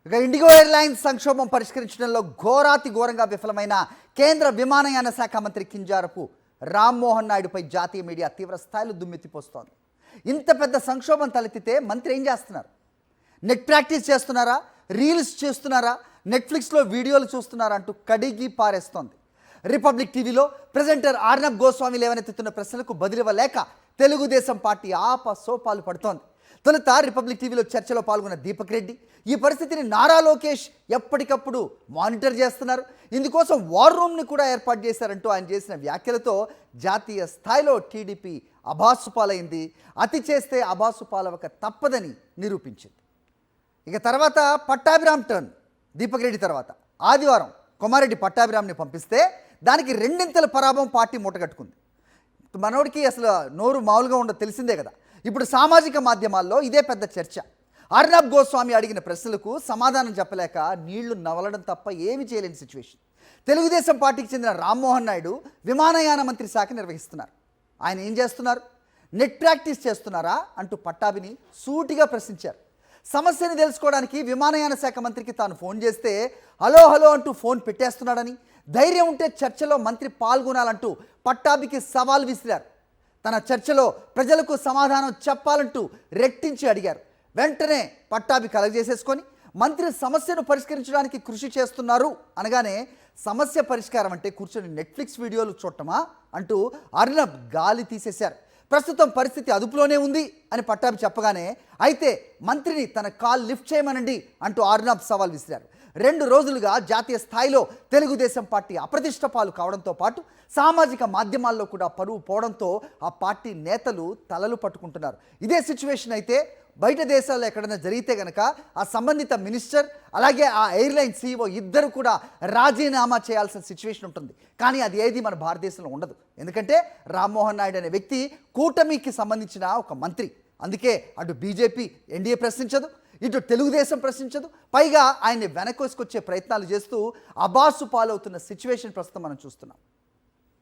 ఇక IndiGo airlines సంక్షోభం పరిష్కరించడంలో ఘోరాతి ఘోరంగా విఫలమైన కేంద్ర విమానయాన శాఖ మంత్రి కింజారపు రామ్మోహన్ నాయుడుపై జాతీయ మీడియా తీవ్ర స్థాయిలో దుమ్మెత్తిపోస్తోంది. ఇంత పెద్ద సంక్షోభం తలెత్తితే మంత్రి ఏం చేస్తున్నారు? నెట్ ప్రాక్టీస్ చేస్తున్నారా, రీల్స్ చేస్తున్నారా, నెట్ఫ్లిక్స్లో వీడియోలు చూస్తున్నారా అంటూ కడిగి పారేస్తోంది. రిపబ్లిక్ టీవీలో ప్రెజెంటర్ ఆర్నబ్ గోస్వామి లేవనెత్తుతున్న ప్రశ్నలకు బదిలివ్వలేక తెలుగుదేశం పార్టీ ఆపసోపాలు పడుతోంది. తొలుత రిపబ్లిక్ టీవీలో చర్చలో పాల్గొన్న దీపక్ రెడ్డి ఈ పరిస్థితిని నారా లోకేష్ ఎప్పటికప్పుడు మానిటర్ చేస్తున్నారు, ఇందుకోసం వార్ రూమ్ని కూడా ఏర్పాటు చేశారంటూ ఆయన చేసిన వ్యాఖ్యలతో జాతీయ స్థాయిలో టీడీపీ అభాసుపాలైంది. అతి చేస్తే అభాసుపాలవక తప్పదని నిరూపించింది. ఇక తర్వాత పట్టాభిరామ్ టర్న్. దీపక్ రెడ్డి తర్వాత ఆదివారం కొమారెడ్డి పట్టాభిరామ్ని పంపిస్తే దానికి రెండింతల పరాభవం పార్టీ మూటగట్టుకుంది. మనోడికి అసలు నోరు మామూలుగా ఉండదు, తెలిసిందే కదా. ఇప్పుడు సామాజిక మాధ్యమాల్లో ఇదే పెద్ద చర్చ. అర్నబ్ గోస్వామి అడిగిన ప్రశ్నలకు సమాధానం చెప్పలేక నీళ్లు నవలడం తప్ప ఏమీ చేయలేని సిచ్యువేషన్. తెలుగుదేశం పార్టీకి చెందిన రామ్మోహన్ నాయుడు విమానయాన మంత్రి శాఖ నిర్వహిస్తున్నారు. ఆయన ఏం చేస్తున్నారు? నెట్ ప్రాక్టీస్ చేస్తున్నారా అంటూ పట్టాభిని సూటిగా ప్రశ్నించారు. సమస్యని తెలుసుకోవడానికి విమానయాన శాఖ మంత్రికి తాను ఫోన్ చేస్తే హలో హలో అంటూ ఫోన్ పెట్టేస్తున్నాడని, ధైర్యం ఉంటే చర్చలో మంత్రి పాల్గొనాలంటూ పట్టాభికి సవాల్ విసిరారు. తన చర్చలో ప్రజలకు సమాధానం చెప్పాలంటూ రెట్టించి అడిగారు. వెంటనే పట్టాభి కలగజేసేసుకొని మంత్రి సమస్యను పరిష్కరించడానికి కృషి చేస్తున్నారు అనగానే, సమస్య పరిష్కారం అంటే కూర్చొని నెట్ఫ్లిక్స్ వీడియోలు చూడటమా అంటూ అర్నబ్ గాలి తీసేశారు. ప్రస్తుతం పరిస్థితి అదుపులోనే ఉంది అని పట్టాభి చెప్పగానే, అయితే మంత్రిని తన కాల్ లిఫ్ట్ చేయమనండి అంటూ అర్నబ్ సవాల్ విసిరారు. 2 రోజులుగా జాతీయ స్థాయిలో తెలుగుదేశం పార్టీ అప్రతిష్ట పాలు కావడంతో పాటు సామాజిక మాధ్యమాల్లో కూడా పరువు పోవడంతో ఆ పార్టీ నేతలు తలలు పట్టుకుంటున్నారు. ఇదే సిచ్యువేషన్ అయితే బయట దేశాల్లో ఎక్కడైనా జరిగితే కనుక ఆ సంబంధిత మినిస్టర్ అలాగే ఆ ఎయిర్లైన్ CEO ఇద్దరు కూడా రాజీనామా చేయాల్సిన సిచ్యువేషన్ ఉంటుంది. కానీ అది ఏది మన భారతదేశంలో ఉండదు. ఎందుకంటే రామ్మోహన్ నాయుడు అనే వ్యక్తి కూటమికి సంబంధించిన ఒక మంత్రి. అందుకే అటు బీజేపీ ఎన్డీఏ ప్రశ్నించదు, ఇటు తెలుగుదేశం ప్రశ్నించదు. పైగా ఆయన్ని వెనకేసుకొచ్చే ప్రయత్నాలు చేస్తూ అబాసు పాలవుతున్న సిచ్యువేషన్ ప్రస్తుతం మనం చూస్తున్నాం.